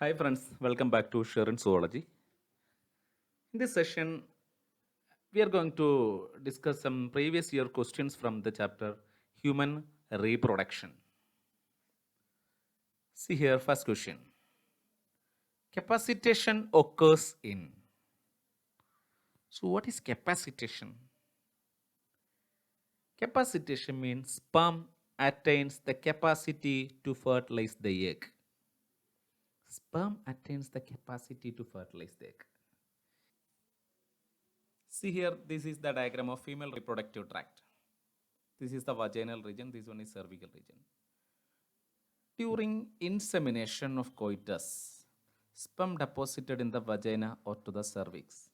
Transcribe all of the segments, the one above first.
Hi friends, welcome back to Sharon Zoology. In this session, we are going to discuss some previous year questions from the chapter Human Reproduction. See here, first question. Capacitation occurs in. So, what is capacitation? Capacitation means sperm attains the capacity to fertilize the egg. Sperm attains the capacity to fertilize the egg. See here, this is the diagram of female reproductive tract. This is the vaginal region, this one is cervical region. During insemination of coitus, sperm deposited in the vagina or to the cervix.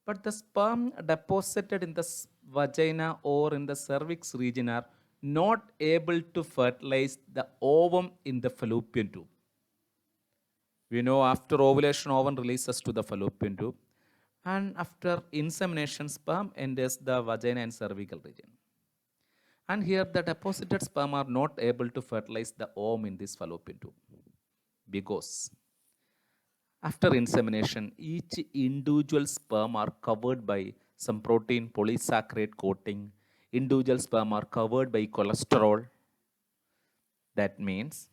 But the sperm deposited in the vagina or in the cervix region are not able to fertilize the ovum in the fallopian tube. We know after ovulation, ovum releases to the fallopian tube, and after insemination, sperm enters the vagina and cervical region. And here the deposited sperm are not able to fertilize the ovum in this fallopian tube because after insemination, each individual sperm are covered by some protein polysaccharide coating. Individual sperm are covered by cholesterol. That means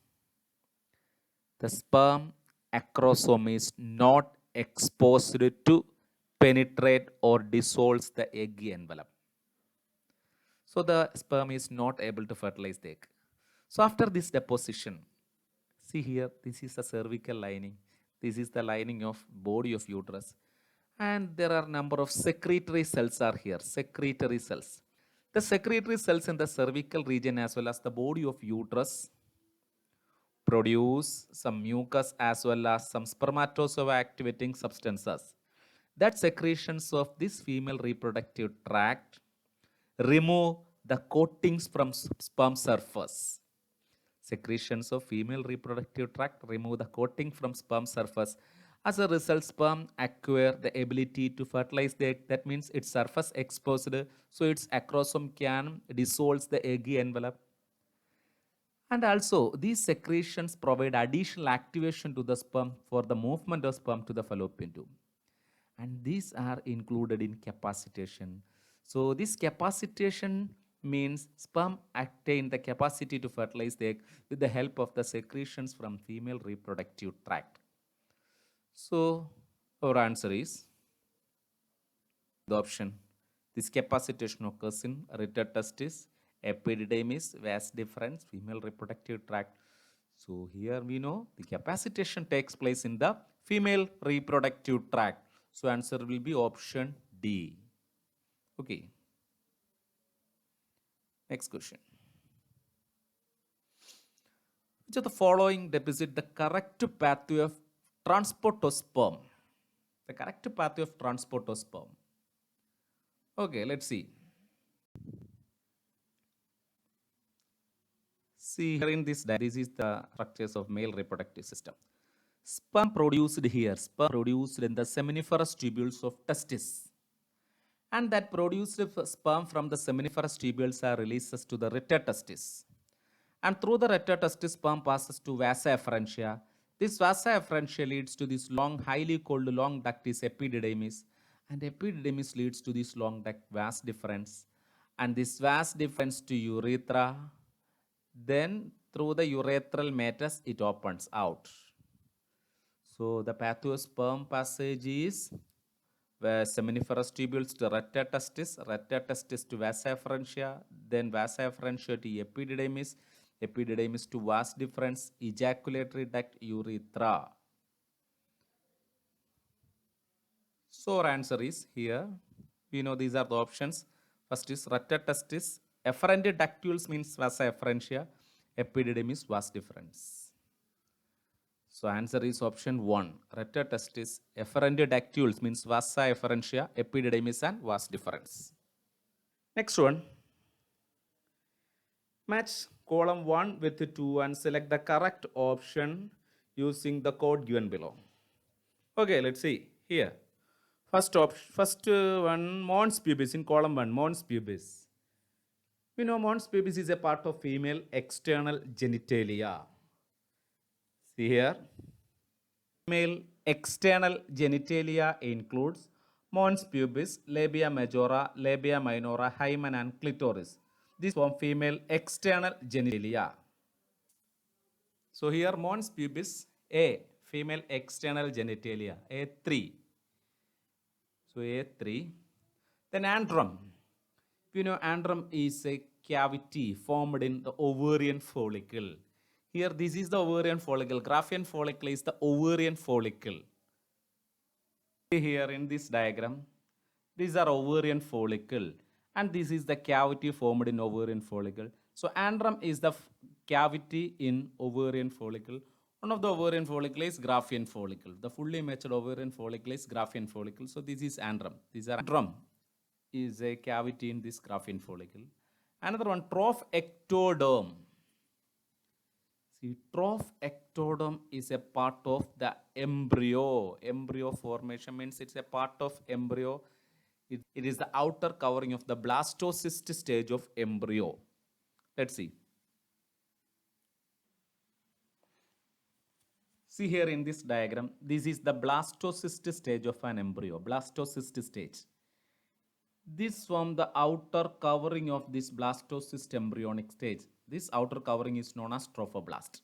the sperm acrosome is not exposed to penetrate or dissolves the egg envelope. So the sperm is not able to fertilize the egg. So after this deposition, see here, this is the cervical lining. This is the lining of body of uterus. And there are number of secretory cells are here, secretory cells. The secretory cells in the cervical region as well as the body of uterus produce some mucus as well as some spermatozoa activating substances. That secretions of this female reproductive tract remove the coatings from sperm surface. Secretions of female reproductive tract remove the coating from sperm surface. As a result, sperm acquire the ability to fertilize the egg. That means its surface exposed, so its acrosome can dissolve the egg envelope. And also, these secretions provide additional activation to the sperm for the movement of sperm to the fallopian tube. And these are included in capacitation. So this capacitation means sperm attain the capacity to fertilize the egg with the help of the secretions from female reproductive tract. So our answer is the option. This capacitation occurs in retard testis, epididymis, vas deferens, female reproductive tract. So here we know the capacitation takes place in the female reproductive tract. So answer will be option D. Okay. Next question. Which of the following deposit the correct pathway of transport of sperm? The correct pathway of transport of sperm. Okay, let's see. See here in this diagram, this is the structures of male reproductive system. Sperm produced here, sperm produced in the seminiferous tubules of testis. And that produced sperm from the seminiferous tubules are releases to the retard testis. And through the retard testis, sperm passes to vasa efferentia. This vasa efferentia leads to this long, highly cold long duct is epididymis. And epididymis leads to this long duct vas deferens. And this vas deferens to urethra. Then through the urethral meatus, it opens out. So the pathway of sperm passage is where seminiferous tubules to retard testis to vasa efferentia, then vasa efferentia to epididymis, epididymis to vas deferens, ejaculatory duct, urethra. So our answer is here. We know these are the options. First is retard testis, efferent ductules means vasa efferentia, epididymis vas deferens. So answer is option 1. Retard testis, efferent ductules means vasa efferentia, epididymis and vas deferens. Next one. Match column 1 with 2 and select the correct option using the code given below. Okay, let's see here. First one, mons pubis in column 1, mons pubis. We know mons pubis is a part of female external genitalia. See here, female external genitalia includes mons pubis, labia majora, labia minora, hymen and clitoris. These form female external genitalia. So here mons pubis A, female external genitalia, A3. So A3. Then antrum. You know antrum is a cavity formed in the ovarian follicle. Here this is the ovarian follicle. Graphian follicle is the ovarian follicle. Here in this diagram, these are ovarian follicle and this is the cavity formed in ovarian follicle. So antrum is the cavity in ovarian follicle. One of the ovarian follicle is Graphian follicle. The fully matured ovarian follicle is Graphian follicle. So this is antrum. These are antrum is a cavity in this Graphian follicle. Another one, troph ectoderm. See, troph ectoderm is a part of the embryo. Embryo formation means it's a part of embryo. It is the outer covering of the blastocyst stage of embryo. Let's see. See here in this diagram, this is the blastocyst stage of an embryo. Blastocyst stage. This from the outer covering of this blastocyst embryonic stage. This outer covering is known as trophoblast.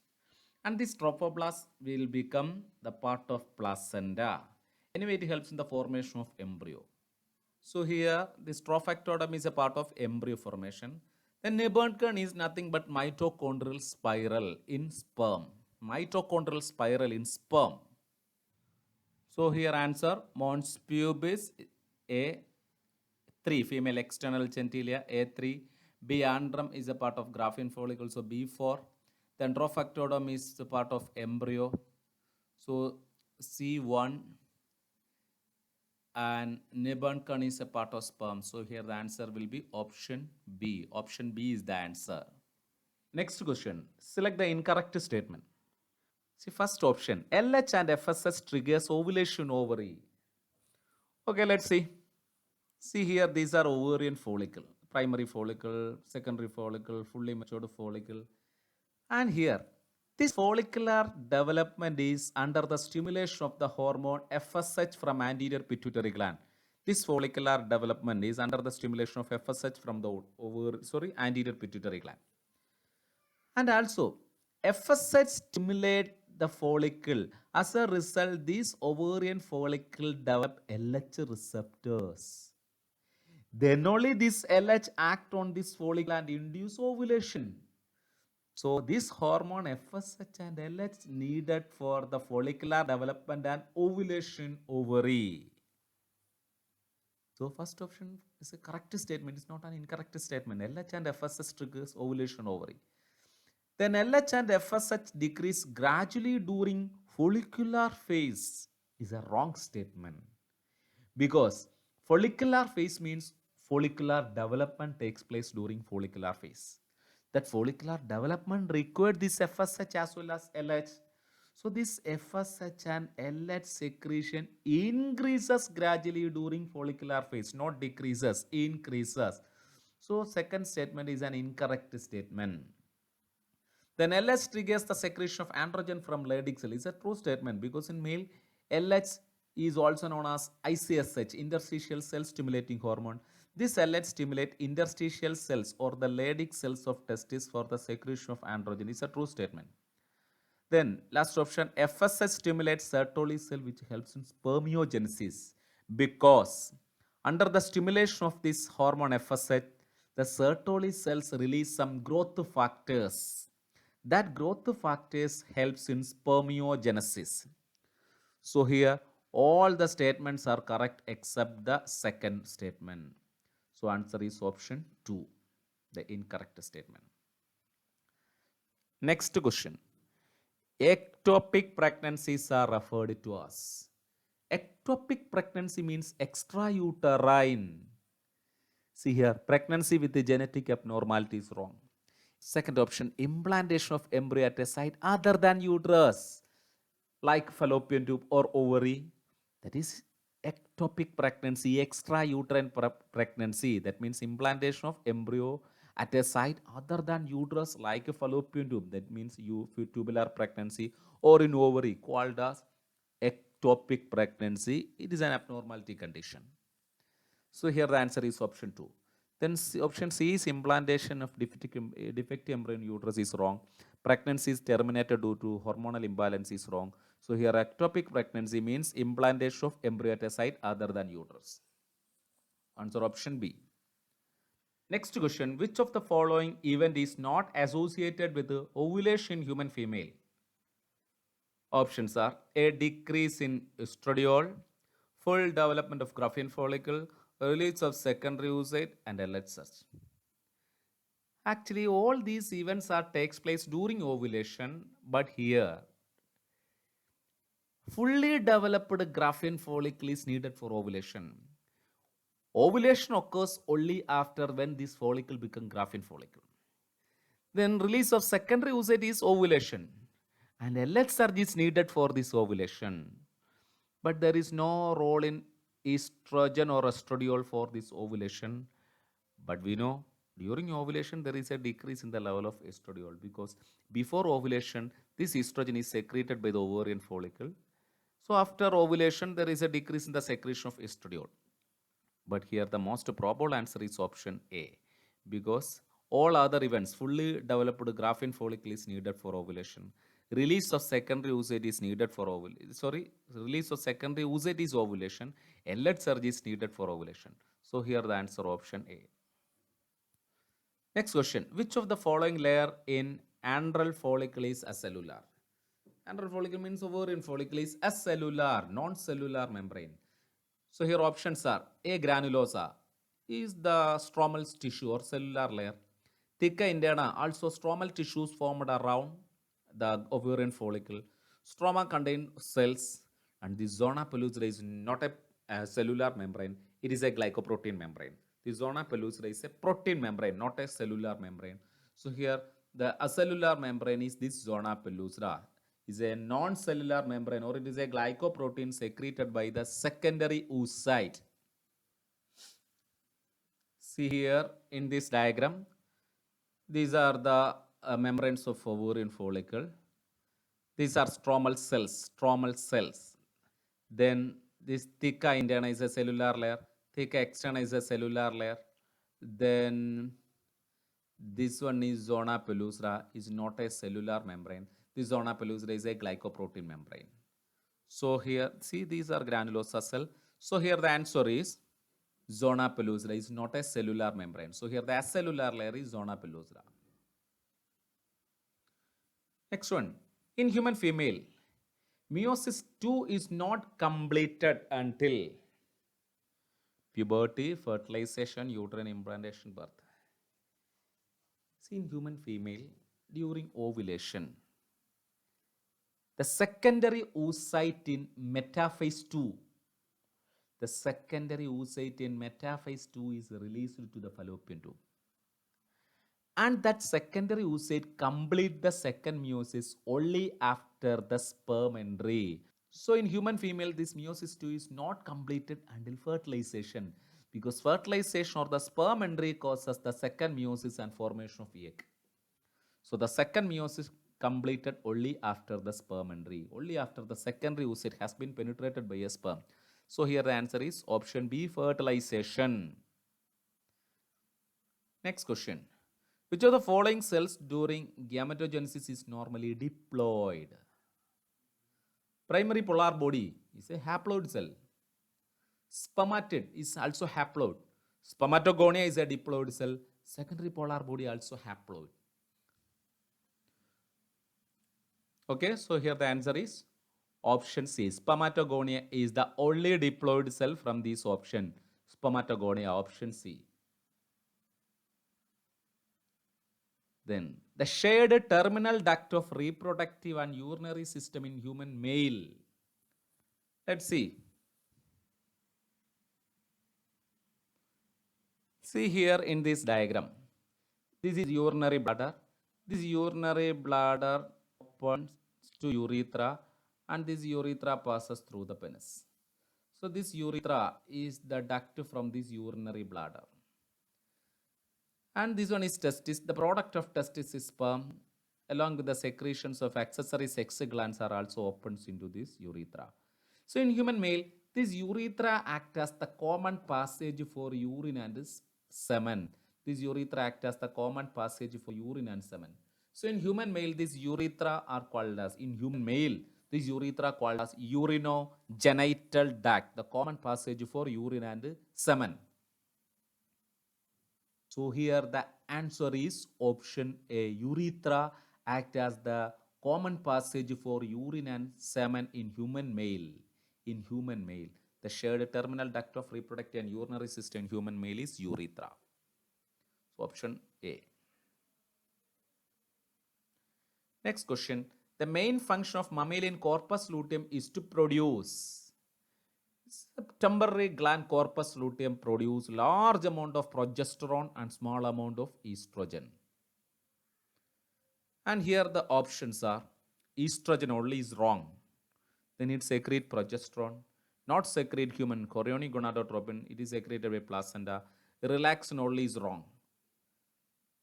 And this trophoblast will become the part of placenta. Anyway, it helps in the formation of embryo. So here, this trophectoderm is a part of embryo formation. Then Nebentkern is nothing but mitochondrial spiral in sperm. Mitochondrial spiral in sperm. So here answer, mons pubis A3, female external genitalia, A3. B, antrum is a part of Graphian follicle, so B4. Then trophectoderm is a part of embryo, so C1. And Nebentkern is a part of sperm, so here the answer will be option B. Option B is the answer. Next question, select the incorrect statement. See, first option, LH and FSH triggers ovulation ovary. Okay, let's see. See here, these are ovarian follicle, primary follicle, secondary follicle, fully matured follicle. And here, this follicular development is under the stimulation of the hormone FSH from anterior pituitary gland. This follicular development is under the stimulation of FSH from the anterior pituitary gland. And also, FSH stimulate the follicle. As a result, these ovarian follicle develop LH receptors. Then only this LH act on this follicle and induce ovulation. So this hormone FSH and LH needed for the follicular development and ovulation ovary. So first option is a correct statement. It's not an incorrect statement. LH and FSH triggers ovulation ovary. Then LH and FSH decrease gradually during follicular phase is a wrong statement. Because follicular phase means follicular development takes place during follicular phase. That follicular development required this FSH as well as LH. So this FSH and LH secretion increases gradually during follicular phase, not decreases, increases. So second statement is an incorrect statement. Then LH triggers the secretion of androgen from Leydig cell. It's a true statement because in male, LH is also known as ICSH, interstitial cell stimulating hormone. This LH stimulates interstitial cells or the Leydig cells of testis for the secretion of androgen. It's a true statement. Then last option, FSH stimulates Sertoli cell which helps in spermiogenesis because under the stimulation of this hormone FSH, the Sertoli cells release some growth factors. That growth factors helps in spermiogenesis. So here all the statements are correct except the second statement. So answer is option 2, the incorrect statement. Next question. Ectopic pregnancies are referred to as. Ectopic pregnancy means extrauterine. See here, pregnancy with the genetic abnormality is wrong. Second option, implantation of embryo at a site other than uterus, like fallopian tube or ovary. That is ectopic pregnancy, extrauterine pregnancy. That means implantation of embryo at a site other than uterus like a fallopian tube, that means tubular pregnancy, or in ovary called as ectopic pregnancy, it is an abnormality condition. So here the answer is option 2. Then option C is implantation of defective embryo in uterus is wrong. Pregnancy is terminated due to hormonal imbalance is wrong. So here ectopic pregnancy means implantation of embryo at a site other than uterus. Answer option B. Next question, which of the following event is not associated with the ovulation in human female? Options are a decrease in estradiol, full development of Graafian follicle, release of secondary oocyte, and LH. Actually, all these events are takes place during ovulation, but here fully developed Graafian follicle is needed for ovulation. Ovulation occurs only after when this follicle becomes Graafian follicle. Then release of secondary oocyte is ovulation, and LH surge is needed for this ovulation. But there is no role in estrogen or estradiol for this ovulation. But we know during ovulation there is a decrease in the level of estradiol, because before ovulation this estrogen is secreted by the ovarian follicle. So after ovulation there is a decrease in the secretion of estradiol. But here the most probable answer is option A, because all other events, fully developed Graafian follicle is needed for ovulation. Release of secondary oocyte is needed for ovulation. Release of secondary oocyte is ovulation. LH surge is needed for ovulation. So here the answer option A. Next question, which of the following layer in antral follicle is acellular? Antral follicle means ovarian follicle is acellular, non-cellular membrane. So here options are A. Granulosa is the stromal tissue or cellular layer. Theca interna, also stromal tissues formed around the ovarian follicle. Stroma contain cells, and the zona pellucida is not a cellular membrane, it is a glycoprotein membrane. The zona pellucida is a protein membrane, not a cellular membrane. So here the acellular membrane is this zona pellucida, is a non-cellular membrane, or it is a glycoprotein secreted by the secondary oocyte. See here in this diagram, these are the membranes of ovarian follicle. These are stromal cells. Then this theca interna is a cellular layer, theca externa is a cellular layer. Then this one is zona pellucida, is not a cellular membrane. This zona pellucida is a glycoprotein membrane. So here, see, these are granulosa cell. So here the answer is zona pellucida is not a cellular membrane. So here the acellular layer is zona pellucida. Next one, in human female, meiosis 2 is not completed until puberty, fertilization, uterine implantation, birth. See, in human female, during ovulation, the secondary oocyte in metaphase 2, the secondary oocyte in metaphase 2 is released to the fallopian tube. And that secondary oocyte complete the second meiosis only after the sperm entry. So in human female, this meiosis 2 is not completed until fertilization, because fertilization or the sperm entry causes the second meiosis and formation of egg. So the second meiosis completed only after the sperm entry, only after the secondary oocyte has been penetrated by a sperm. So here the answer is option B, fertilization. Next question. Which of the following cells during gametogenesis is normally diploid? Primary polar body is a haploid cell. Spermatid is also haploid. Spermatogonia is a diploid cell. Secondary polar body also haploid. Okay, so here the answer is option C. Spermatogonia is the only diploid cell from this option. Spermatogonia, option C. Then the shared terminal duct of reproductive and urinary system in human male. Let's see. See here in this diagram. This is urinary bladder. This urinary bladder opens to urethra, and this urethra passes through the penis. So this urethra is the duct from this urinary bladder. And this one is testis. The product of testis is sperm, along with the secretions of accessory sex glands are also opens into this urethra. So in human male, this urethra act as the common passage for urine and semen. This urethra act as the common passage for urine and semen. So in human male, these urethra are called as, in human male, this urethra called as urinogenital duct, the common passage for urine and semen. So here the answer is option A. Urethra act as the common passage for urine and semen in human male. In human male, the shared terminal duct of reproductive and urinary system in human male is urethra. So option A. Next question. The main function of mammalian corpus luteum is to produce. Temporary gland corpus luteum produce large amount of progesterone and small amount of estrogen. And here the options are estrogen only is wrong. Then it secrete progesterone, not secrete human chorionic gonadotropin, it is secreted by placenta. Relaxin only is wrong.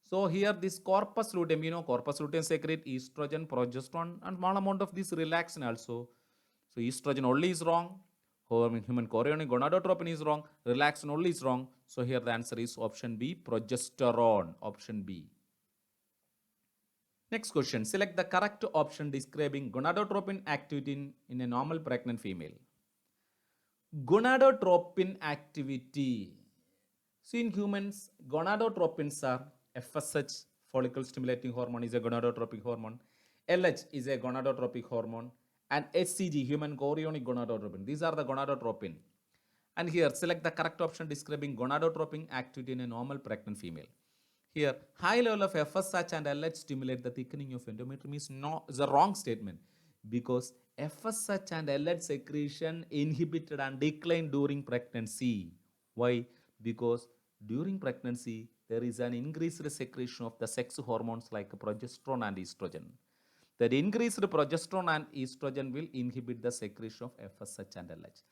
So here this corpus luteum, corpus luteum secrete estrogen, progesterone and small amount of this relaxin also. So estrogen only is wrong. Human chorionic gonadotropin is wrong. Relaxin only is wrong. So here the answer is option B, progesterone. Option B. Next question. Select the correct option describing gonadotropin activity in a normal pregnant female. Gonadotropin activity. So in humans, gonadotropins are FSH, follicle stimulating hormone, is a gonadotropic hormone. LH is a gonadotropic hormone. And HCG, human chorionic gonadotropin. These are the gonadotropin. And here, select the correct option describing gonadotropin activity in a normal pregnant female. Here, high level of FSH and LH stimulate the thickening of endometrium is a wrong statement because FSH and LH secretion inhibited and declined during pregnancy. Why? Because during pregnancy, there is an increased secretion of the sex hormones like progesterone and estrogen. That increased progesterone and estrogen will inhibit the secretion of FSH and LH.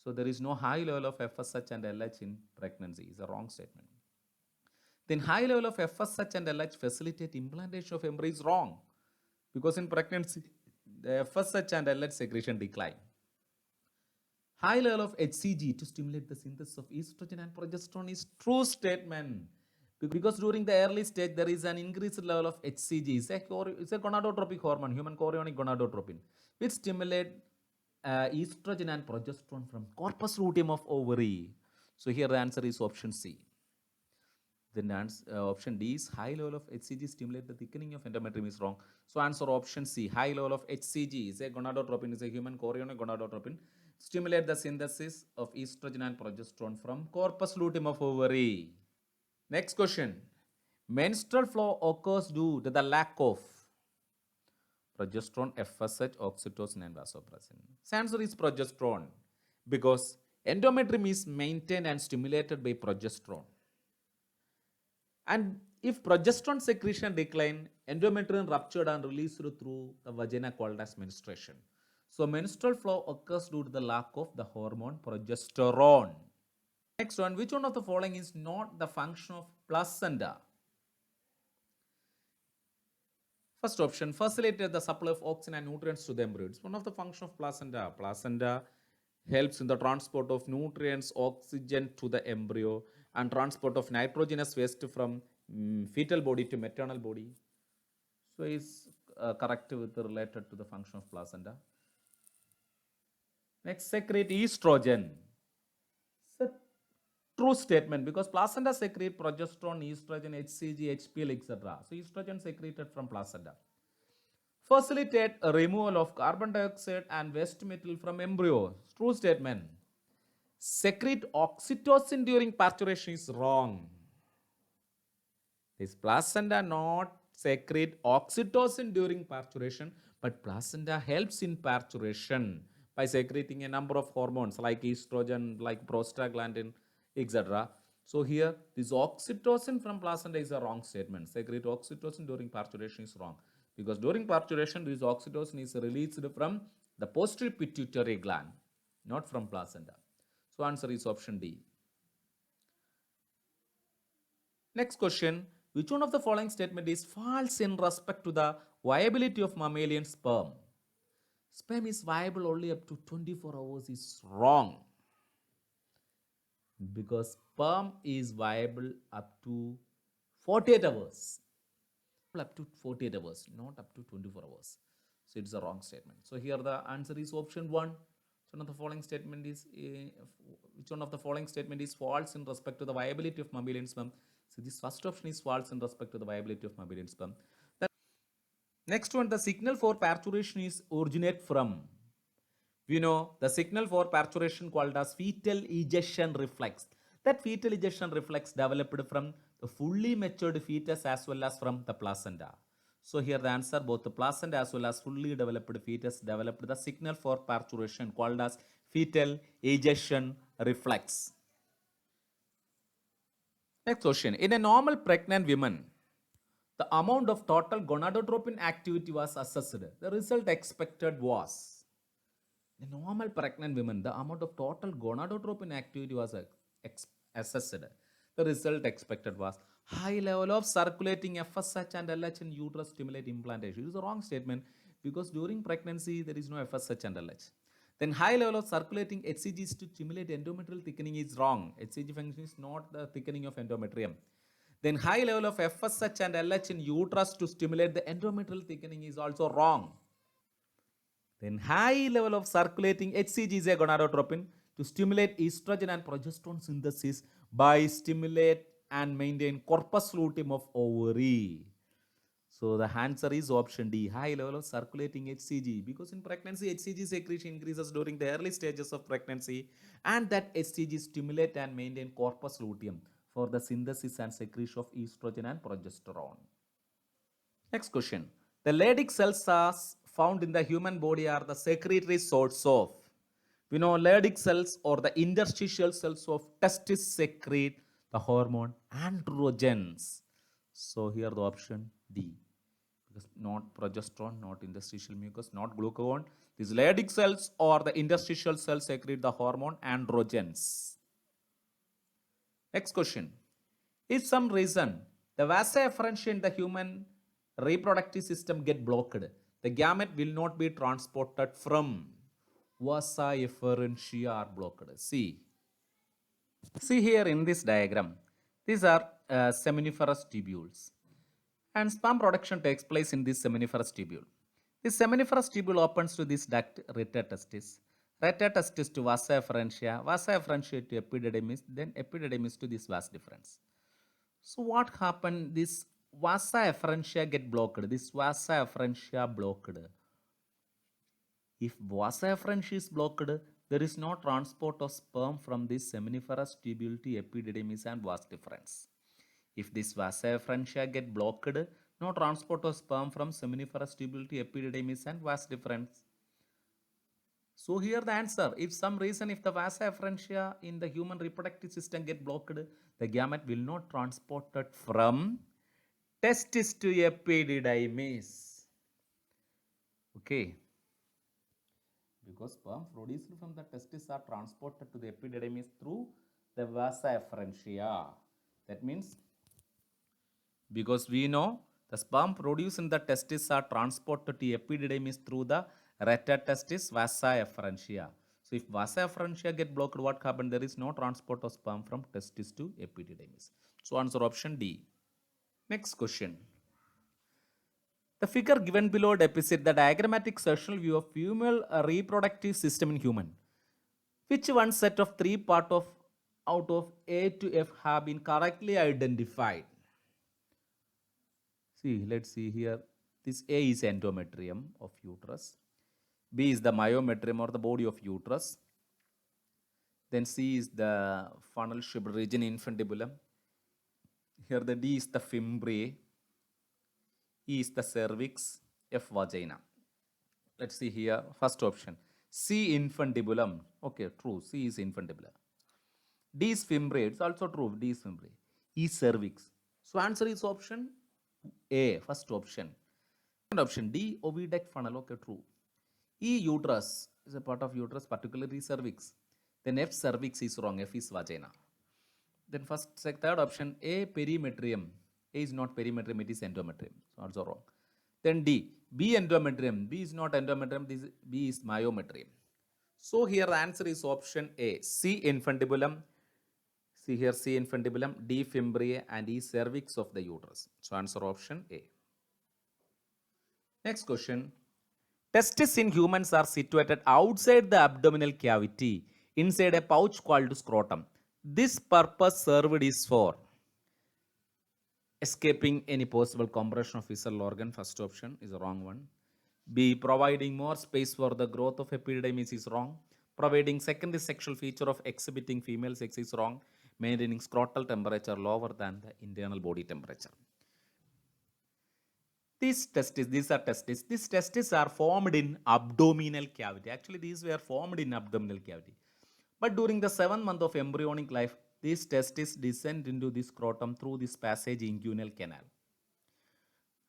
So there is no high level of FSH and LH in pregnancy. It's a wrong statement. Then high level of FSH and LH facilitate implantation of embryo is wrong because in pregnancy the FSH and LH secretion decline. High level of HCG to stimulate the synthesis of estrogen and progesterone is true statement because during the early stage there is an increased level of HCG. It's a gonadotropic hormone, human chorionic gonadotropin, which stimulate estrogen and progesterone from corpus luteum of ovary. So here the answer is option C. Then option D is high level of HCG stimulate the thickening of endometrium is wrong. So answer option C, high level of HCG is a gonadotropin, is a human chorionic gonadotropin, stimulate the synthesis of estrogen and progesterone from corpus luteum of ovary. Next question. Menstrual flow occurs due to the lack of progesterone, FSH, oxytocin and vasopressin. The answer is progesterone because endometrium is maintained and stimulated by progesterone. And if progesterone secretion decline, endometrium ruptured and released through the vagina called as menstruation. So menstrual flow occurs due to the lack of the hormone progesterone. Next one, which one of the following is not the function of placenta? First option, facilitate the supply of oxygen and nutrients to the embryo. It's one of the function of placenta. Placenta helps in the transport of nutrients, oxygen to the embryo and transport of nitrogenous waste from fetal body to maternal body. So it's correct with related to the function of placenta. Next, secrete estrogen. It's a true statement because placenta secrete progesterone, estrogen, HCG, HPL, etc. So estrogen secreted from placenta. Facilitate a removal of carbon dioxide and waste metal from embryo. True statement. Secrete oxytocin during parturition is wrong. This placenta not secrete oxytocin during parturition, but placenta helps in parturition by secreting a number of hormones like estrogen, like prostaglandin, etc. So here, this oxytocin from placenta is a wrong statement. Secrete oxytocin during parturition is wrong because during parturition, this oxytocin is released from the posterior pituitary gland, not from placenta. So answer is option D. Next question. Which one of the following statement is false in respect to the viability of mammalian sperm? Sperm is viable only up to 24 hours is wrong. Because sperm is viable up to 48 hours. Up to 48 hours, not up to 24 hours. So it's a wrong statement. So here the answer is option 1. So one of the following statement is which one of the following statement is false in respect to the viability of mammalian sperm? So this first option is false in respect to the viability of mammalian sperm. The next one, the signal for parturition is originate from. We know the signal for parturition called as fetal ejection reflex. That fetal ejection reflex developed from the fully matured fetus as well as from the placenta. So here the answer, both the placenta as well as fully developed fetus developed the signal for parturition called as fetal ejection reflex. Next question. In a normal pregnant woman, the amount of total gonadotropin activity was assessed. The result expected was, in a normal pregnant woman, the amount of total gonadotropin activity was assessed. The result expected was high level of circulating FSH and LH in uterus stimulate implantation. It is a wrong statement because during pregnancy there is no FSH and LH. Then high level of circulating HCGs to stimulate endometrial thickening is wrong. HCG function is not the thickening of endometrium. Then high level of FSH and LH in uterus to stimulate the endometrial thickening is also wrong. Then high level of circulating HCG is a gonadotropin to stimulate estrogen and progesterone synthesis by stimulate and maintain corpus luteum of ovary. So the answer is option D, high level of circulating HCG, because in pregnancy HCG secretion increases during the early stages of pregnancy and that HCG stimulate and maintain corpus luteum for the synthesis and secretion of estrogen and progesterone. Next question. The Leydig cells as found in the human body are the secretory source of. We know Leydig cells or the interstitial cells of testis secrete the hormone androgens. So here the option D. Because not progesterone, not interstitial mucus, not glucagon. These Leydig cells or the interstitial cells secrete the hormone androgens. Next question. If some reason the vasa efferentia in the human reproductive system get blocked, the gamete will not be transported from vasa efferentia are blocked. See here in this diagram, these are seminiferous tubules and sperm production takes place in this seminiferous tubule. This seminiferous tubule opens to this duct rete testis to vasa efferentia to epididymis, then epididymis to this vas deferens. So what happened? This vasa efferentia get blocked. This vasa efferentia blocked. If vasa efferentia is blocked, there is no transport of sperm from this seminiferous tubule to epididymis and vas deferens. If this vasa efferentia get blocked, no transport of sperm from seminiferous tubule to epididymis and vas deferens. So here the answer, if some reason if the vasa efferentia in the human reproductive system get blocked, the gamete will not transported from testis to epididymis. Okay. Because sperm produced from the testis are transported to the epididymis through the vasa efferentia. That means, because we know the sperm produced in the testis are transported to epididymis through the rete testis vasa efferentia. So if vasa efferentia get blocked, what happened? There is no transport of sperm from testis to epididymis. So answer option D. Next question. The figure given below depicts the diagrammatic sectional view of female reproductive system in human. Which one set of three part of out of A to F have been correctly identified? See, let's see here. This A is endometrium of uterus. B is the myometrium or the body of uterus. Then C is the funnel shaped region infundibulum. Here the D is the fimbriae. E is the cervix. F vagina. Let's see here. First option. C infundibulum. Okay, true. C is infundibulum. D is fimbriae. It's also true. D is fimbriae. E cervix. So answer is option A. First option. Second option D oviduct funnel. Okay, true. E uterus is a part of uterus, particularly cervix. Then F cervix is wrong. F is vagina. Then third option, A, perimetrium. A is not perimetrium, it is endometrium. So also wrong. Then D, B, endometrium. B is not endometrium, B is myometrium. So here the answer is option A, C, infundibulum. See here, C, infundibulum, D, fimbriae, and E, cervix of the uterus. So answer option A. Next question. Testes in humans are situated outside the abdominal cavity inside a pouch called scrotum. This purpose served is for escaping any possible compression of visceral organ. First option is the wrong one. B, providing more space for the growth of epididymis is wrong. Providing secondary sexual feature of exhibiting female sex is wrong. Maintaining scrotal temperature lower than the internal body temperature. These testes are formed in abdominal cavity. Actually, these were formed in abdominal cavity. But during the 7th month of embryonic life, these testes descend into the scrotum through this passage inguinal canal.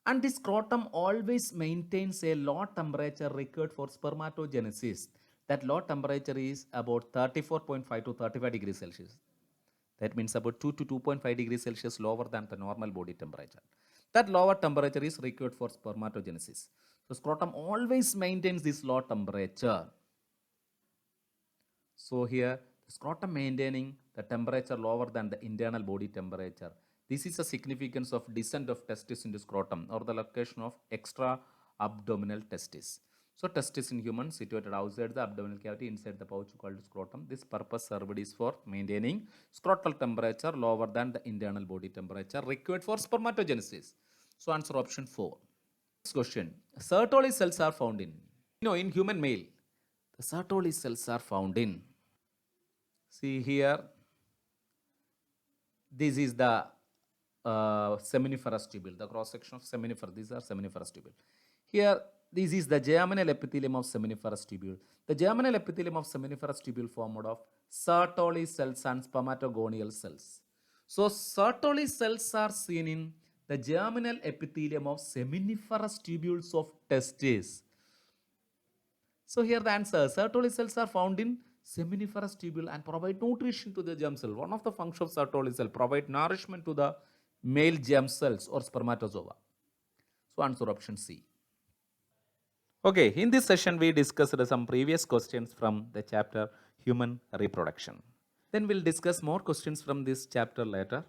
And the scrotum always maintains a low temperature required for spermatogenesis. That low temperature is about 34.5 to 35 degrees Celsius. That means about 2 to 2.5 degrees Celsius lower than the normal body temperature. That lower temperature is required for spermatogenesis. So scrotum always maintains this low temperature. So here, the scrotum maintaining the temperature lower than the internal body temperature. This is the significance of descent of testis into scrotum, or the location of extra abdominal testis. So testis in humans situated outside the abdominal cavity inside the pouch called scrotum. This purpose served is for maintaining scrotal temperature lower than the internal body temperature required for spermatogenesis. So answer option 4. Next question. Sertoli cells are found in, in human male, the Sertoli cells are found in. See here, this is the seminiferous tubule, the cross section of seminiferous. These are seminiferous tubule. Here, this is the germinal epithelium of seminiferous tubule. The germinal epithelium of seminiferous tubule formed of Sertoli cells and spermatogonial cells. So, Sertoli cells are seen in the germinal epithelium of seminiferous tubules of testes. So here the answer, Sertoli cells are found in seminiferous tubule and provide nutrition to the germ cell. One of the functions of Sertoli cell, provide nourishment to the male germ cells or spermatozoa. So answer option C. Okay, in this session we discussed some previous questions from the chapter Human Reproduction. Then we'll discuss more questions from this chapter later.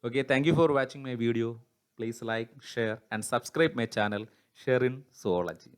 Okay, thank you for watching my video. Please like, share and subscribe my channel, Share in Zoology.